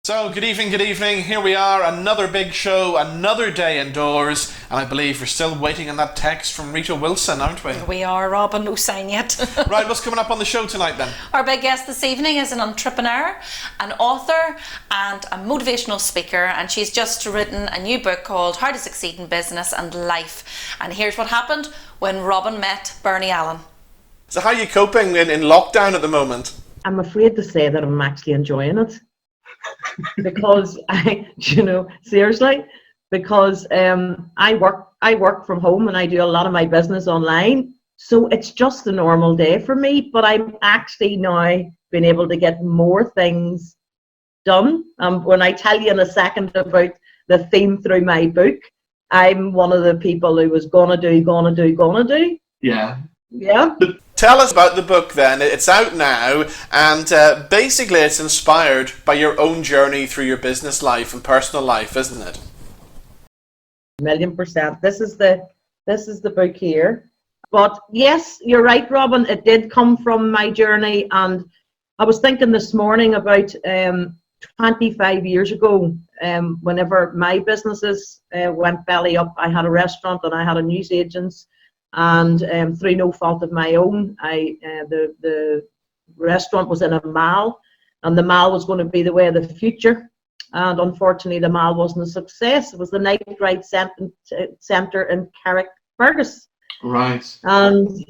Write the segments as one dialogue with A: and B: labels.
A: So, good evening, good evening. Here we are, another big show, another day indoors, and I believe we're still waiting on that text from Rita Wilson, aren't we?
B: We are, Robin, no sign yet.
A: Right, what's coming up on the show tonight then?
B: Our big guest this evening is an entrepreneur, an author, and a motivational speaker, and she's just written a new book called How to Succeed in Business and Life. And here's what happened when Robin met Bernie Allen.
A: So, how are you coping in lockdown at the moment?
C: I'm afraid to say that I'm actually enjoying it. Because seriously, because I work from home and I do a lot of my business online, so it's just a normal day for me. But I'm actually now being able to get more things done. When I tell you in a second about the theme through my book, I'm one of the people who was gonna do. Yeah.
A: Tell us about the book then. It's out now, and basically it's inspired by your own journey through your business life and personal life, isn't it?
C: 1,000,000%. This is the book here. But yes, you're right, Robin. It did come from my journey, and I was thinking this morning about 25 years ago, whenever my businesses went belly up. I had a restaurant and I had a newsagents. And through no fault of my own, the restaurant was in a mall, and the mall was going to be the way of the future. And unfortunately, the mall wasn't a success. It was the night ride centre in Carrickfergus.
A: Right.
C: And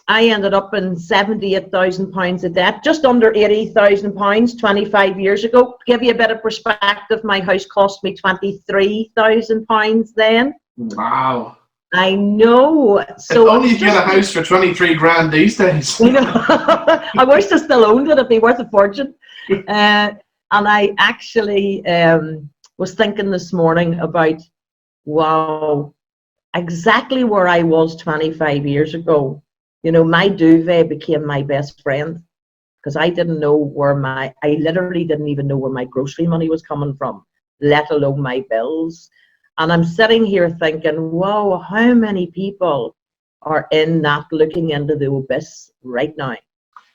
C: I ended up in £78,000 of debt, just under £80,000 25 years ago. To give you a bit of perspective, my house cost me £23,000 then.
A: Wow.
C: I know. So
D: only if you had a house for 23 grand these days.
C: You know, I wish I still owned it. It'd be worth a fortune. And I actually was thinking this morning about, wow, exactly where I was 25 years ago. You know, my duvet became my best friend, because I didn't know I literally didn't even know where my grocery money was coming from, let alone my bills. And I'm sitting here thinking, whoa, how many people are in that, looking into the abyss right now?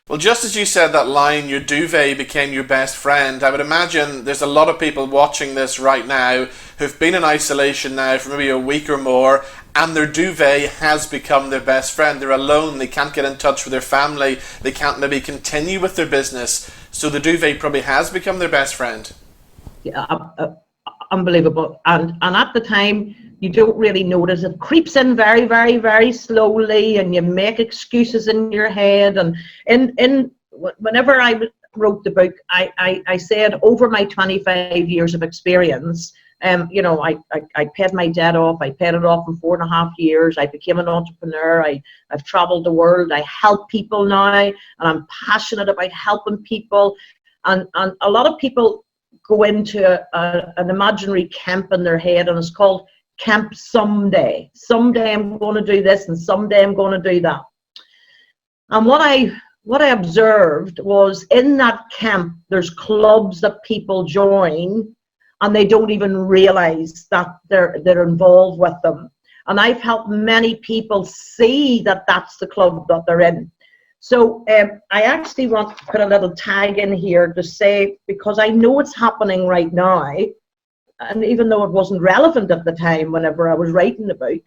A: Well, just as you said that line, your duvet became your best friend, I would imagine there's a lot of people watching this right now who've been in isolation now for maybe a week or more, and their duvet has become their best friend. They're alone, they can't get in touch with their family, they can't maybe continue with their business, so the duvet probably has become their best friend.
C: Yeah, unbelievable. And at the time, you don't really notice. It creeps in very, very, very slowly, and you make excuses in your head. And whenever I wrote the book, I said, over my 25 years of experience, I paid my debt off. I paid it off in 4.5 years. I became an entrepreneur. I've traveled the world. I help people now, and I'm passionate about helping people. And a lot of people go into an imaginary camp in their head, and it's called Camp Someday. Someday I'm going to do this, and someday I'm going to do that. And what I observed was, in that camp, there's clubs that people join, and they don't even realize that they're involved with them. And I've helped many people see that that's the club that they're in. So I actually want to put a little tag in here to say, because I know it's happening right now, and even though it wasn't relevant at the time whenever I was writing the book,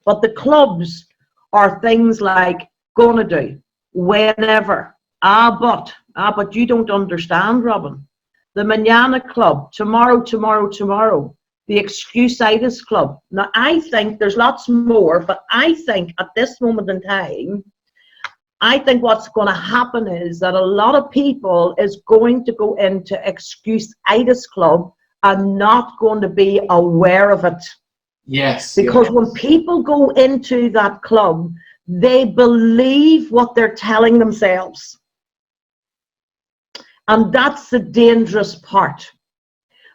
C: but the clubs are things like gonna do, whenever, but you don't understand, Robin. The Manana Club, tomorrow, the Excuse-itis Club. Now, I think there's lots more, but I think at this moment in time, I think what's going to happen is that a lot of people is going to go into Excuse-itis Club and not going to be aware of it.
D: Yes.
C: Because when people go into that club, they believe what they're telling themselves. And that's the dangerous part.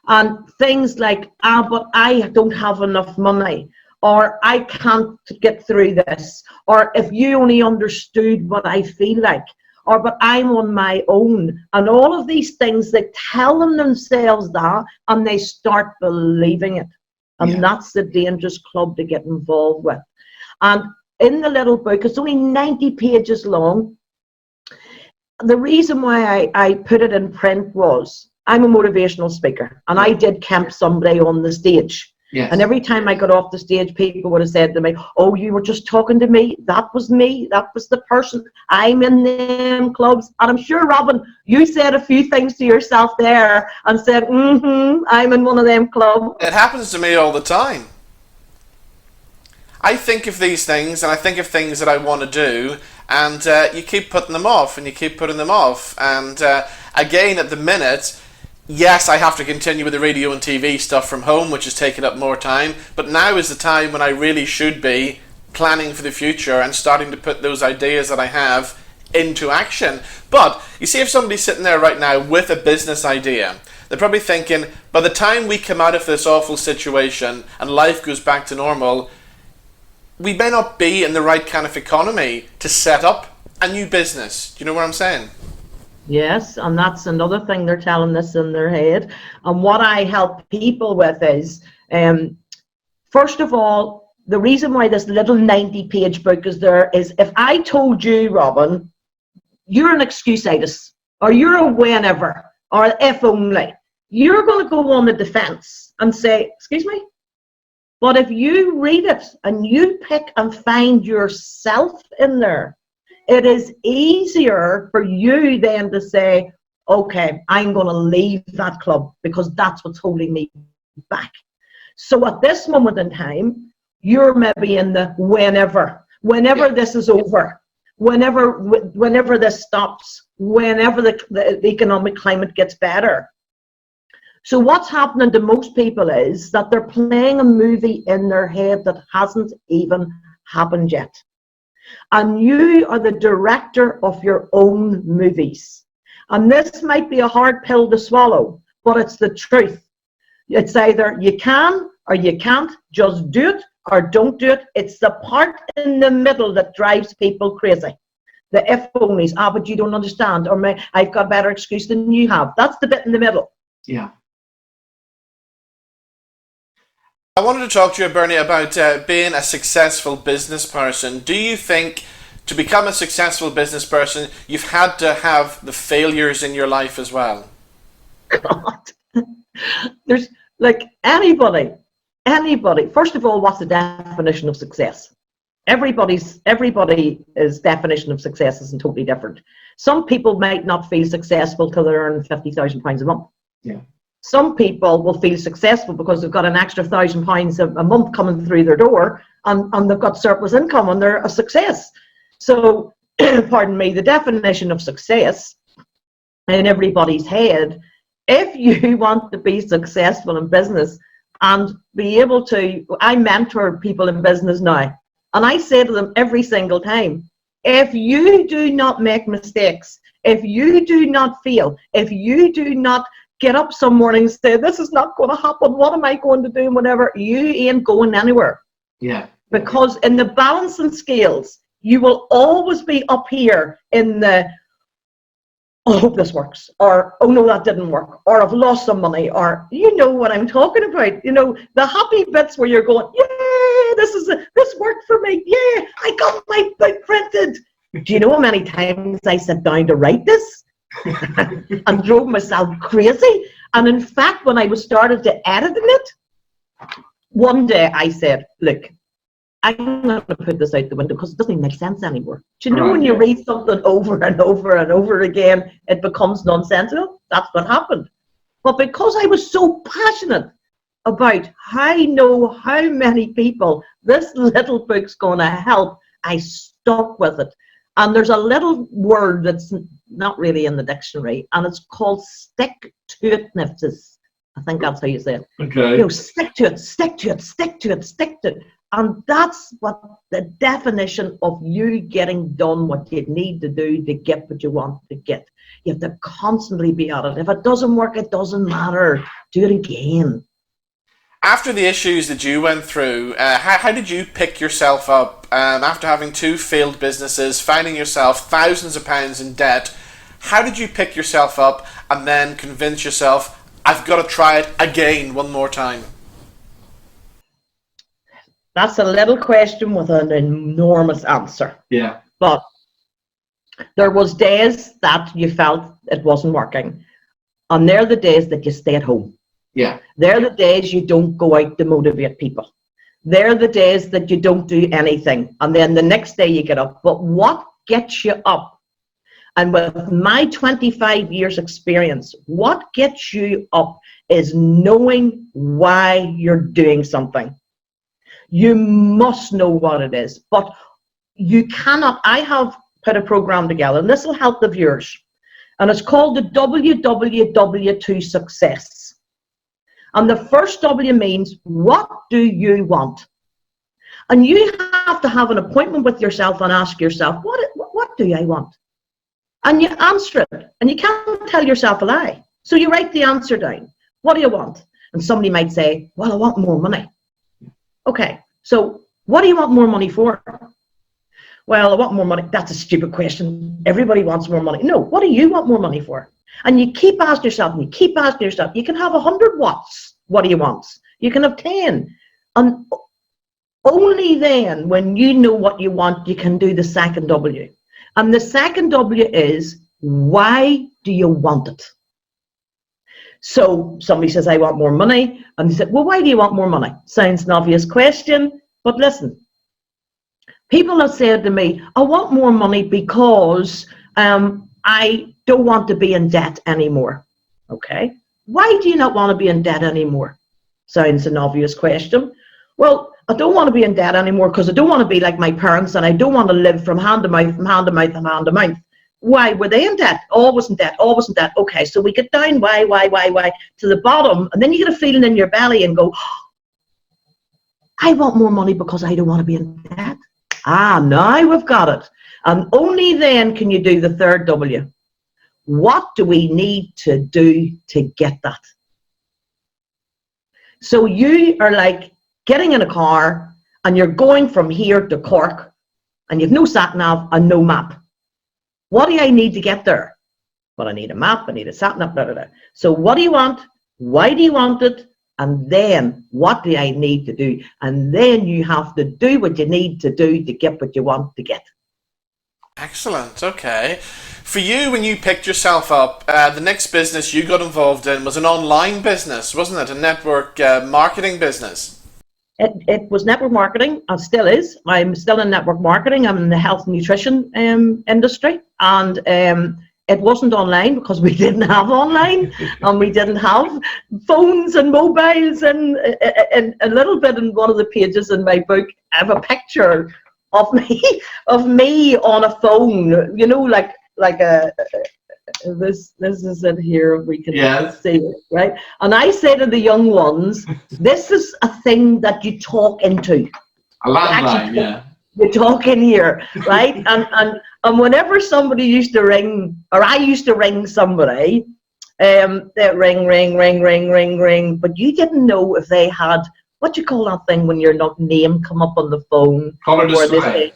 C: And things like, but I don't have enough money, or I can't get through this, or if you only understood what I feel like, or but I'm on my own, and all of these things, they tell themselves that, and they start believing it. And that's the dangerous club to get involved with. And in the little book, it's only 90 pages long. The reason why I put it in print was, I'm a motivational speaker, and I did camp somebody on the stage.
D: Yes.
C: And every time I got off the stage, people would have said to me, oh, you were just talking to me. That was me. That was the person. I'm in them clubs. And I'm sure, Robin, you said a few things to yourself there and said, I'm in one of them clubs.
A: It happens to me all the time. I think of these things, and I think of things that I want to do, and you keep putting them off, and you keep putting them off. And again, at the minute, yes, I have to continue with the radio and TV stuff from home, which is taking up more time, but now is the time when I really should be planning for the future and starting to put those ideas that I have into action. But you see, if somebody's sitting there right now with a business idea, they're probably thinking, by the time we come out of this awful situation and life goes back to normal, we may not be in the right kind of economy to set up a new business. Do you know what I'm saying?
C: Yes, and that's another thing they're telling us in their head. And what I help people with is, first of all, the reason why this little 90-page book is there is, if I told you, Robin, you're an excusitis, or you're a whenever, or if only, you're going to go on the defense and say, excuse me? But if you read it and you pick and find yourself in there, it is easier for you then to say, okay, I'm going to leave that club because that's what's holding me back. So at this moment in time, you're maybe in the whenever this is over, whenever this stops, whenever the economic climate gets better. So what's happening to most people is that they're playing a movie in their head that hasn't even happened yet. And you are the director of your own movies. And this might be a hard pill to swallow, but it's the truth. It's either you can or you can't. Just do it or don't do it. It's the part in the middle that drives people crazy. The if onlys, but you don't understand, or I've got a better excuse than you have. That's the bit in the middle.
D: Yeah.
A: I wanted to talk to you, Bernie, about being a successful business person. Do you think to become a successful business person, you've had to have the failures in your life as well?
C: God, there's like anybody. First of all, what's the definition of success? Everybody's definition of success is totally different. Some people might not feel successful till they're earning £50,000 a month.
D: Yeah.
C: Some people will feel successful because they've got an extra £1,000 a month coming through their door, and they've got surplus income and they're a success. So, pardon me, the definition of success in everybody's head, if you want to be successful in business and be able to, I mentor people in business now, and I say to them every single time, if you do not make mistakes, if you do not fail, if you do not get up some morning and say, this is not going to happen, what am I going to do, whatever, you ain't going anywhere.
D: Yeah.
C: Because in the balancing scales, you will always be up here in the, I hope this works, or, oh no, that didn't work, or I've lost some money, or, you know what I'm talking about, you know, the happy bits where you're going, yeah, this worked for me, yeah, I got my book printed. Do you know how many times I sat down to write this? And drove myself crazy. And in fact, when I was started to editing it, one day I said, look, I'm going to put this out the window because it doesn't even make sense anymore. Do you know when you read something over and over and over again, it becomes nonsensical? That's what happened. But because I was so passionate about I know how many people this little book's going to help, I stuck with it. And there's a little word that's not really in the dictionary, and it's called stick-to-itness. I think that's how you say it.
D: Okay.
C: You know, stick to it, stick to it, stick to it, stick to it. And that's what the definition of you getting done what you need to do to get what you want to get. You have to constantly be at it. If it doesn't work, it doesn't matter. Do it again.
A: After the issues that you went through, how did you pick yourself up after having 2 failed businesses, finding yourself thousands of pounds in debt? How did you pick yourself up and then convince yourself, I've got to try it again one more time?
C: That's a little question with an enormous answer.
D: Yeah.
C: But there was days that you felt it wasn't working. And they're the days that you stay at home.
D: Yeah.
C: They're the days you don't go out to motivate people. They're the days that you don't do anything. And then the next day you get up. But what gets you up? And with my 25 years experience, what gets you up is knowing why you're doing something. You must know what it is. But you cannot. I have put a program together, and this will help the viewers. And it's called the WWW to Success. And the first W means, what do you want? And you have to have an appointment with yourself and ask yourself, what do I want? And you answer it. And you can't tell yourself a lie. So you write the answer down. What do you want? And somebody might say, well, I want more money. Okay, so what do you want more money for? Well, I want more money. That's a stupid question. Everybody wants more money. No, what do you want more money for? And you keep asking yourself, and you keep asking yourself. You can have 100 watts. What do you want? You can have 10. And only then, when you know what you want, you can do the second W. And the second W is, why do you want it? So somebody says, I want more money. And they say, well, why do you want more money? Sounds an obvious question, but listen. People have said to me, I want more money because I don't want to be in debt anymore. Okay. Why do you not want to be in debt anymore? Sounds an obvious question. Well, I don't want to be in debt anymore because I don't want to be like my parents, and I don't want to live from hand to mouth, from hand to mouth, and hand to mouth. Why were they in debt? Always in debt, always in debt. Okay, so we get down why to the bottom, and then you get a feeling in your belly and go, I want more money because I don't want to be in debt. Ah, now we've got it. And only then can you do the third W. What do we need to do to get that? So you are like getting in a car and you're going from here to Cork and you've no sat nav and no map. What do I need to get there? Well, I need a map, I need a sat nav, blah, blah, blah. So what do you want? Why do you want it? And then what do I need to do? And then you have to do what you need to do to get what you want to get.
A: Excellent. Okay. For you, when you picked yourself up, the next business you got involved in was an online business, wasn't it? A network marketing business.
C: It was network marketing, and still is. I'm still in network marketing. I'm in the health and nutrition industry, and it wasn't online because we didn't have online, and we didn't have phones and mobiles. And a little bit in one of the pages in my book, I have a picture of me on a phone. You know, like a. This is it here. We can see it, right? And I say to the young ones, this is a thing that you talk into.
D: A landline, yeah.
C: You talk in here, right? and whenever somebody used to ring, or I used to ring somebody, they ring, but you didn't know if they had, what you call that thing when your name come up on the phone?
D: Caller display.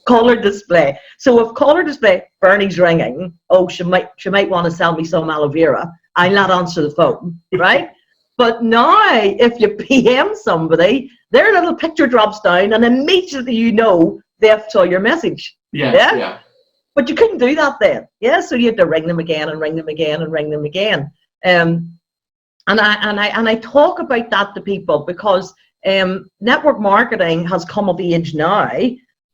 C: Caller display. So if caller display, Bernie's ringing, oh, she might want to sell me some aloe vera, I'll not answer the phone, right? But now, if you PM somebody, their little picture drops down, and immediately you know they've saw your message.
D: Yeah.
C: But you couldn't do that then. Yeah, so you had to ring them again and ring them again and ring them again. And I talk about that to people because network marketing has come of age now.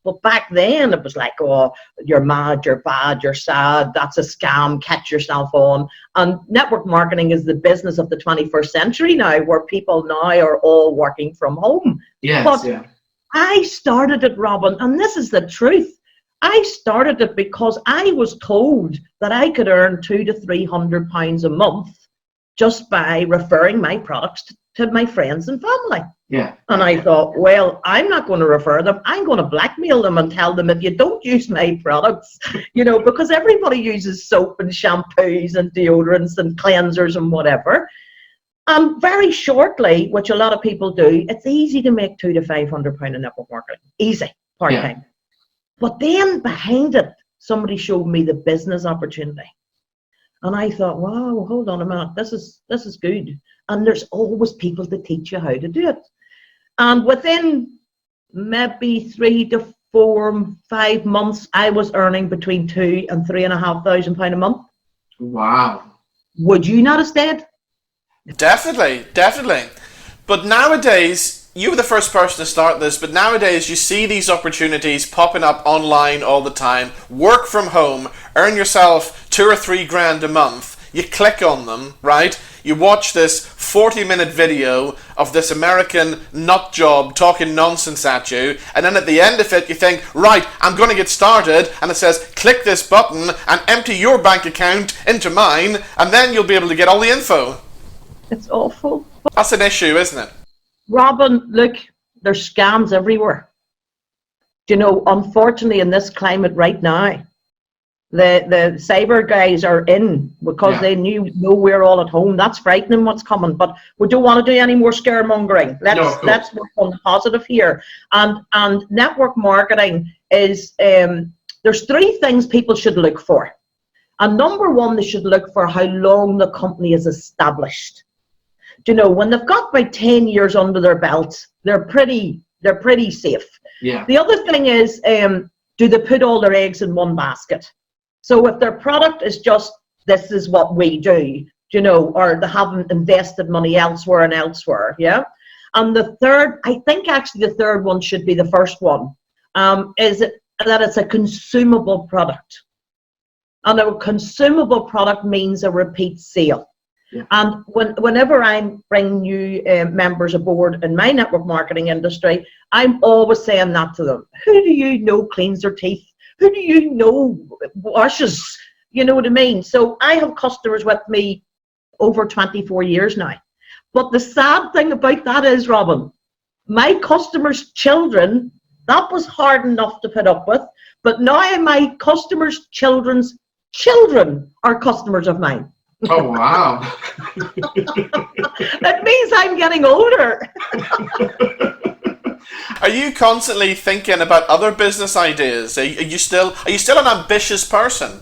C: But back then it was like, oh, you're mad, you're bad, you're sad, that's a scam, catch yourself on. And network marketing is the business of the 21st century now, where people now are all working from home.
D: Yes,
C: but
D: yeah.
C: I started it, Robin, and this is the truth. I started it because I was told that I could earn £200 to £300 a month just by referring my products to my friends and family.
D: Yeah.
C: And I thought, well, I'm not going to refer them. I'm going to blackmail them and tell them, if you don't use my products, because everybody uses soap and shampoos and deodorants and cleansers and whatever. And very shortly, which a lot of people do, it's easy to make £200 to £500 in network marketing. Easy, part-time. Yeah. But then behind it, somebody showed me the business opportunity. And I thought, wow, hold on a minute, this is good. And there's always people to teach you how to do it. And within maybe 3 to 4, 5 months, I was earning between £2,000 and £3,500 a month.
D: Wow.
C: would you not have stayed?
A: Definitely, definitely. But nowadays, you were the first person to start this, but nowadays you see these opportunities popping up online all the time. Work from home, earn yourself 2 or 3 grand a month. You click on them, right? You watch this 40-minute video of this American nut job talking nonsense at you, and then at the end of it you think, right, I'm going to get started, and it says, click this button and empty your bank account into mine, and then you'll be able to get all the info.
C: It's awful.
A: That's an issue, isn't it?
C: Robin, look, there's scams everywhere. You know, unfortunately, in this climate right now, the cyber guys are in because they know we're all at home. That's frightening what's coming, but we don't want to do any more scaremongering. Let's work on the positive here. And network marketing is, there's 3 things people should look for. And number 1, they should look for how long the company is established. You know, when they've got about 10 years under their belt, they're pretty safe.
D: Yeah.
C: The other thing is, do they put all their eggs in one basket? So if their product is just, this is what we do, you know, or they haven't invested money elsewhere and elsewhere, yeah? And the third, I think actually the third one should be the first one, is that it's a consumable product. And a consumable product means a repeat sale. Yeah. And whenever I'm bringing new members aboard in my network marketing industry, I'm always saying that to them. Who do you know cleans their teeth? Who do you know washes? You know what I mean? So I have customers with me over 24 years now. But the sad thing about that is, Robin, my customers' children, that was hard enough to put up with. But now my customers' children's children are customers of mine.
D: Oh, wow.
C: That means I'm getting older.
A: Are you constantly thinking about other business ideas? Are you still an ambitious person?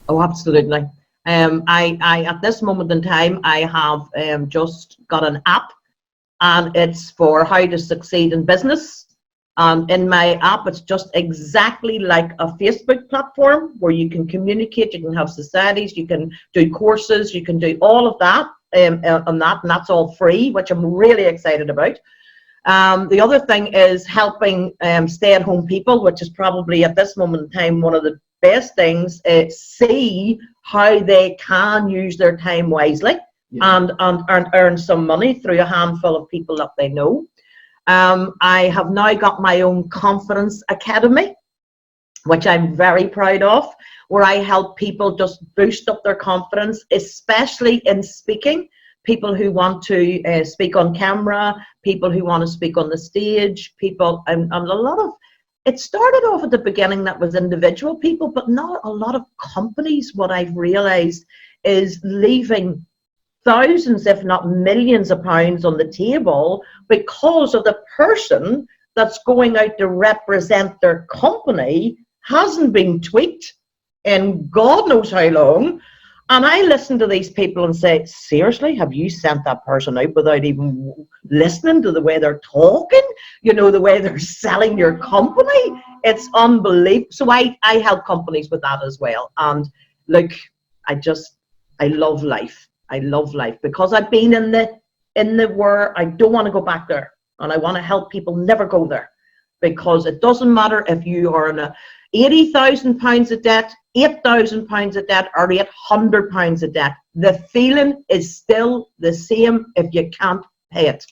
C: Oh, absolutely. I at this moment in time, I have just got an app, and it's for how to succeed in business. In my app, it's just exactly like a Facebook platform where you can communicate, you can have societies, you can do courses, you can do all of that on that, and that's all free, which I'm really excited about. The other thing is helping stay-at-home people, which is probably at this moment in time one of the best things, see how they can use their time wisely and earn some money through a handful of people that they know. I have now got my own confidence academy, which I'm very proud of, where I help people just boost up their confidence, especially in speaking. People who want to speak on camera, people who want to speak on the stage, people, and a lot of, it started off at the beginning that was individual people, but now a lot of companies, what I've realized is leaving thousands, if not millions of pounds on the table because of the person that's going out to represent their company hasn't been tweaked in God knows how long. And I listen to these people and say, seriously, have you sent that person out without even listening to the way they're talking? You know, the way they're selling your company? It's unbelievable. So I help companies with that as well. And look, I love life. I love life because I've been in the where I don't want to go back there. And I want to help people never go there. Because it doesn't matter if you are in a £80,000 of debt, £8,000 of debt, or £800 of debt. The feeling is still the same if you can't pay it.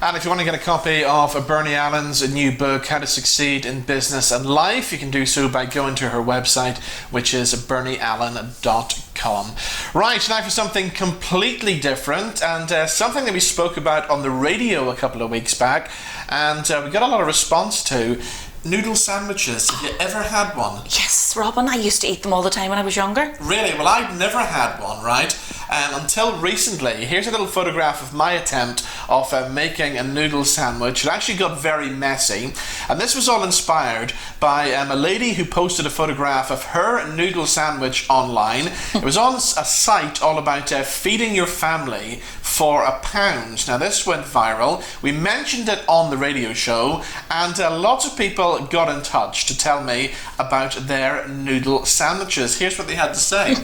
A: And if you want to get a copy of Bernie Allen's new book, How to Succeed in Business and Life, you can do so by going to her website, which is bernieallen.com. Right, now for something completely different, and something that we spoke about on the radio a couple of weeks back, and we got a lot of response to. Noodle sandwiches. Have you ever had one?
B: Yes, Robin, I used to eat them all the time when I was younger.
A: Really? Well, I'd never had one, right? Until recently. Here's a little photograph of my attempt of making a noodle sandwich. It actually got very messy. And this was all inspired by a lady who posted a photograph of her noodle sandwich online. It was on a site all about feeding your family for £1. Now this went viral. We mentioned it on the radio show, and lots of people got in touch to tell me about their noodle sandwiches. Here's what they had to say.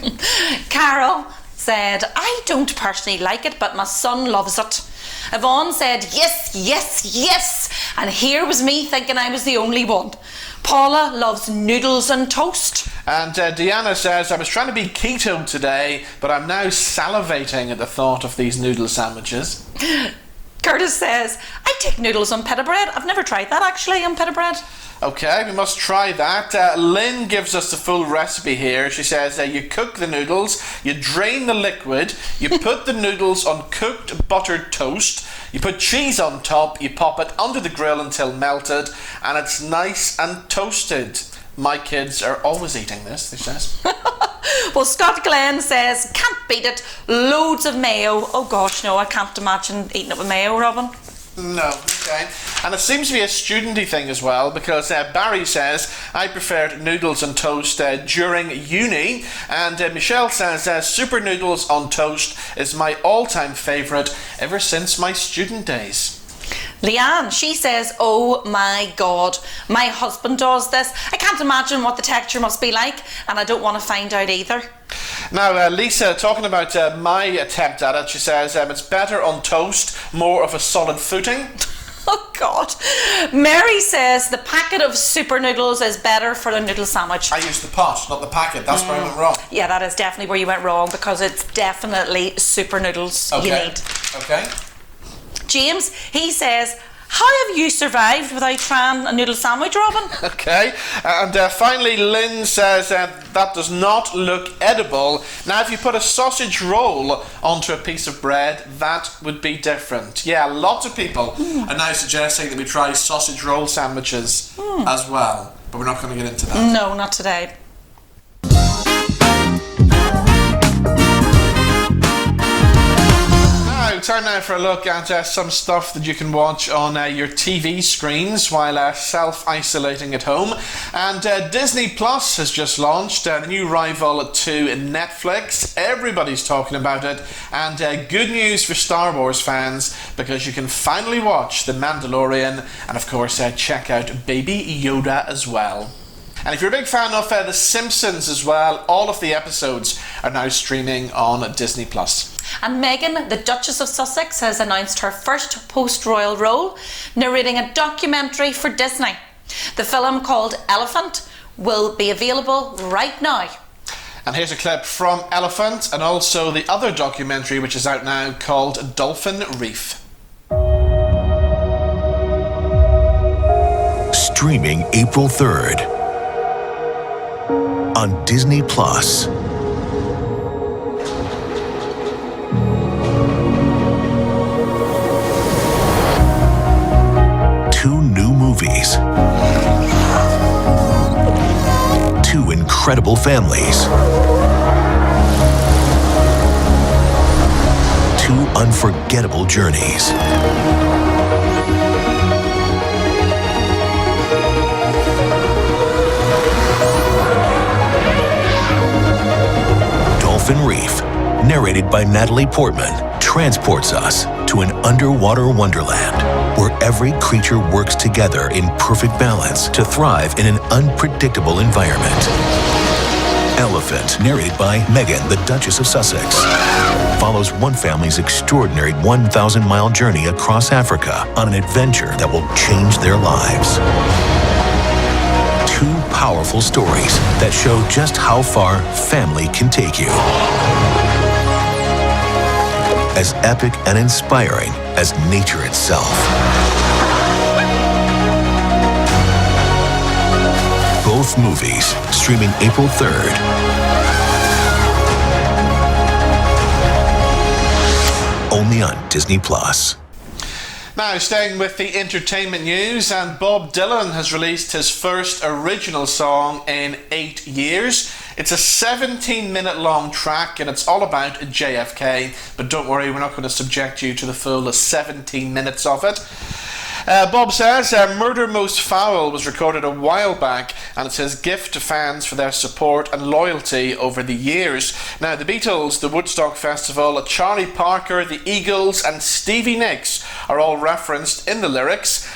B: Carol said, I don't personally like it, but my son loves it. Yvonne said, yes, yes, yes. And here was me thinking I was the only one. Paula loves noodles and toast.
A: And Deanna says, I was trying to be keto today, but I'm now salivating at the thought of these noodle sandwiches.
B: Curtis says, I take noodles on pita bread. I've never tried that actually on pita bread.
A: Okay, we must try that. Lynn gives us the full recipe here. She says you cook the noodles, you drain the liquid, you put the noodles on cooked buttered toast, you put cheese on top, you pop it under the grill until melted, and it's nice and toasted. My kids are always eating this, he says.
B: Well, Scott Glenn says, can't beat it, loads of mayo. Oh gosh, no, I can't imagine eating it with mayo, Robin.
A: No, okay. And it seems to be a studenty thing as well, because Barry says, I preferred noodles and toast during uni, and Michelle says, super noodles on toast is my all-time favourite ever since my student days.
B: Leanne, she says, oh my God, my husband does this. I can't imagine what the texture must be like, and I don't want to find out either.
A: Now, Lisa, talking about my attempt at it, she says it's better on toast, more of a solid footing.
B: Oh God. Mary says the packet of super noodles is better for a noodle sandwich.
A: I used the pot, not the packet. That's where I went wrong.
B: Yeah, that is definitely where you went wrong, because it's definitely super noodles you need.
A: Okay.
B: James, he says, how have you survived without trying a noodle sandwich, Robin?
A: Okay, and finally Lynn says that does not look edible. Now if you put a sausage roll onto a piece of bread, that would be different. Yeah, lots of people are now suggesting that we try sausage roll sandwiches as well, but we're not going to get into that.
B: No, not today.
A: Time now for a look at some stuff that you can watch on your TV screens while self-isolating at home. And Disney Plus has just launched, the new rival to Netflix. Everybody's talking about it, and good news for Star Wars fans, because you can finally watch The Mandalorian and of course check out Baby Yoda as well. And if you're a big fan of The Simpsons as well, all of the episodes are now streaming on Disney Plus.
B: And Meghan, the Duchess of Sussex, has announced her first post-royal role, narrating a documentary for Disney. The film, called Elephant, will be available right now.
A: And here's a clip from Elephant, and also the other documentary which is out now called Dolphin Reef.
E: Streaming April 3rd on Disney Plus. Two new movies. Two incredible families. Two unforgettable journeys. Dolphin Reef, narrated by Natalie Portman, transports us to an underwater wonderland where every creature works together in perfect balance to thrive in an unpredictable environment. Elephant, narrated by Meghan, the Duchess of Sussex, follows one family's extraordinary 1,000-mile journey across Africa on an adventure that will change their lives. Two powerful stories that show just how far family can take you. As epic and inspiring as nature itself. Both movies streaming April 3rd. Only on Disney Plus.
A: Now, staying with the entertainment news, and Bob Dylan has released his first original song in 8 years. It's a 17-minute long track, and it's all about JFK, but don't worry, we're not going to subject you to the full 17 minutes of it. Bob says, Murder Most Foul was recorded a while back, and it says gift to fans for their support and loyalty over the years. Now, the Beatles, the Woodstock Festival, Charlie Parker, the Eagles and Stevie Nicks are all referenced in the lyrics.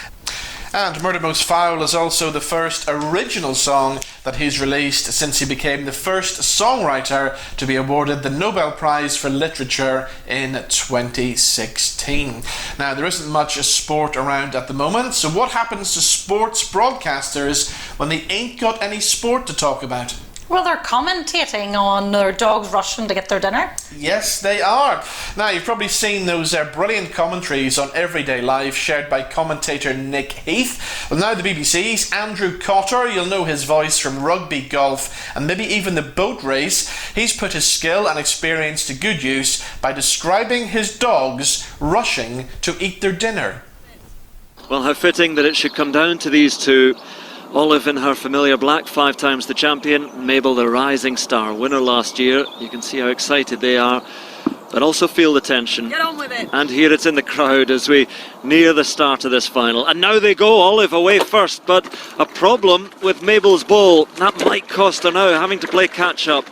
A: And Murder Most Foul is also the first original song that he's released since he became the first songwriter to be awarded the Nobel Prize for Literature in 2016. Now, there isn't much sport around at the moment, so what happens to sports broadcasters when they ain't got any sport to talk about?
B: Well, they're commentating on their dogs rushing to get their dinner.
A: Yes, they are. Now, you've probably seen those brilliant commentaries on Everyday Life shared by commentator Nick Heath. Well, now the BBC's Andrew Cotter, you'll know his voice from rugby, golf, and maybe even the boat race. He's put his skill and experience to good use by describing his dogs rushing to eat their dinner.
F: Well, how fitting that it should come down to these two. Olive in her familiar black, 5 times the champion. Mabel, the rising star, winner last year. You can see how excited they are, but also feel the tension.
G: Get on with it.
F: And here it's in the crowd as we near the start of this final. And now they go, Olive away first, but a problem with Mabel's ball. That might cost her now, having to play catch-up.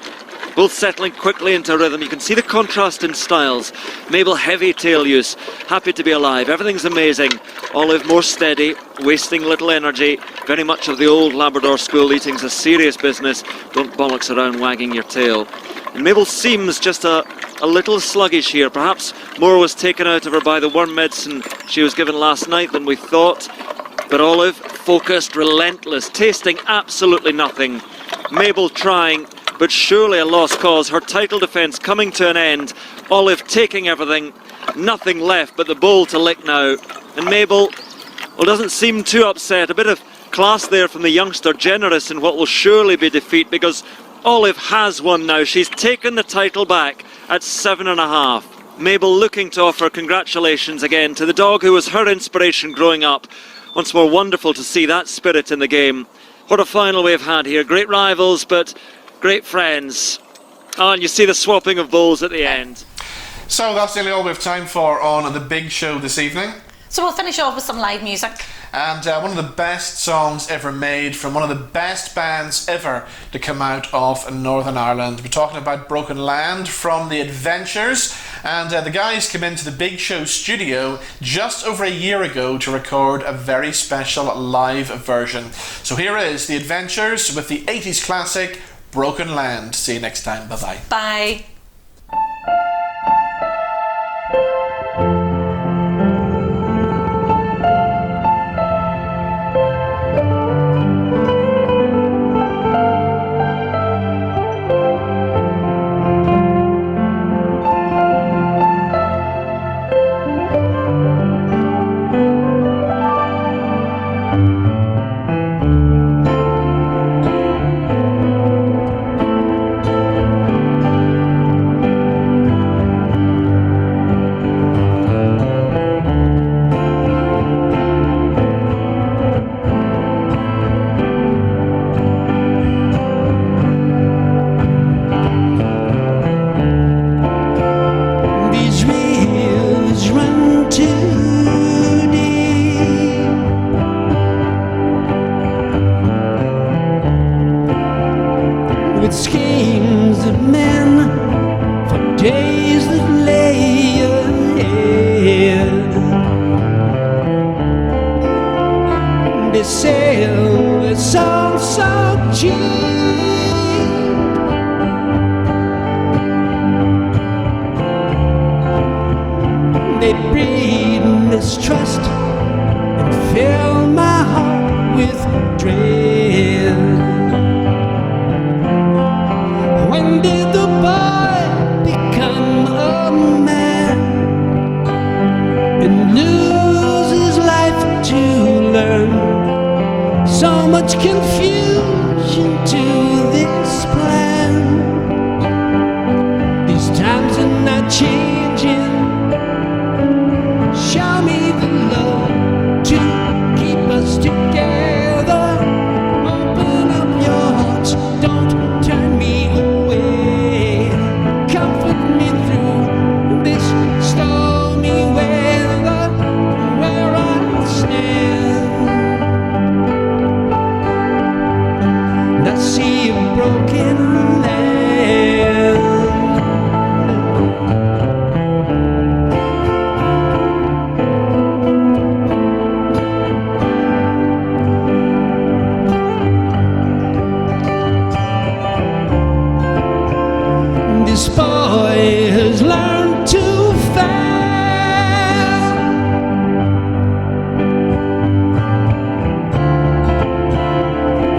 F: Both settling quickly into rhythm. You can see the contrast in styles. Mabel, heavy tail use, happy to be alive. Everything's amazing. Olive, more steady, wasting little energy. Very much of the old Labrador school. Eating's a serious business. Don't bollocks around wagging your tail. And Mabel seems just a little sluggish here. Perhaps more was taken out of her by the worm medicine she was given last night than we thought. But Olive, focused, relentless, tasting absolutely nothing. Mabel trying, but surely a lost cause. Her title defence coming to an end. Olive taking everything, nothing left but the bowl to lick now. And Mabel, well, doesn't seem too upset. A bit of class there from the youngster, generous in what will surely be defeat, because Olive has won now. She's taken the title back at 7.5. Mabel looking to offer congratulations again to the dog who was her inspiration growing up. Once more, wonderful to see that spirit in the game. What a final we've had here. Great rivals, but great friends. Oh, and you see the swapping of bowls at the end.
A: So that's nearly all we have time for on the big show this evening.
B: So we'll finish off with some live music.
A: And one of the best songs ever made from one of the best bands ever to come out of Northern Ireland. We're talking about Broken Land from The Adventures. And the guys came into the Big Show studio just over a year ago to record a very special live version. So here is The Adventures with the 80s classic Broken Land. See you next time. Bye-bye.
B: Bye.
H: With schemes of men for days that lay ahead, they sail with songs so cheap, they breed mistrust and fill my heart with dread. When did the boy become a man and lose his life to learn? So much confusion to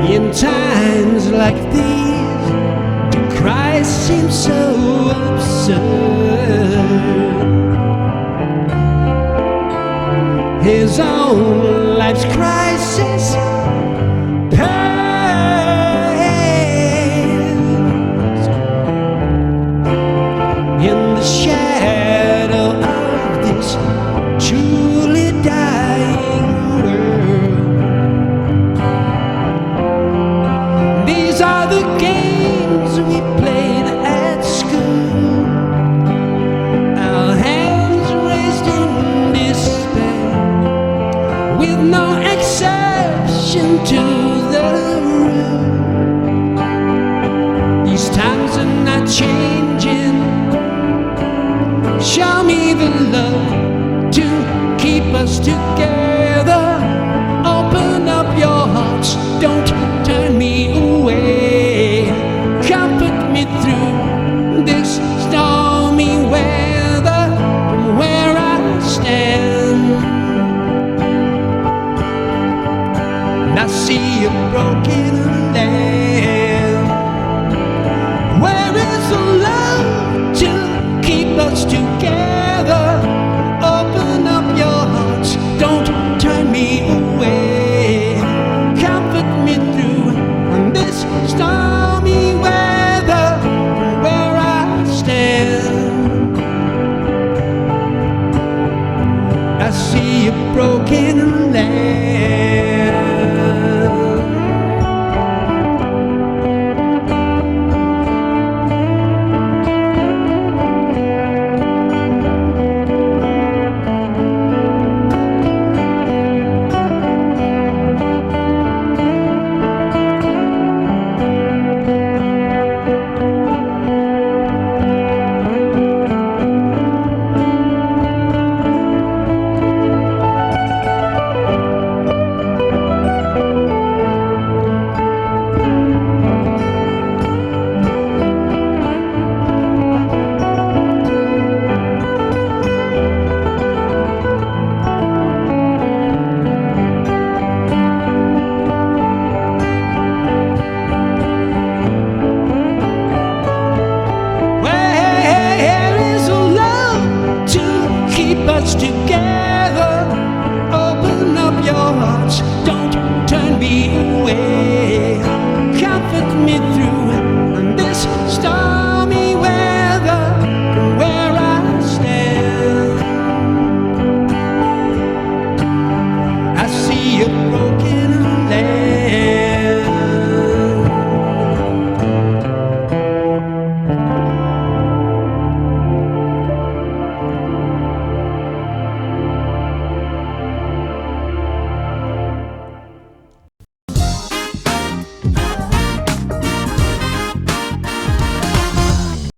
H: In times like these, to cry seems so absurd. His own life's crisis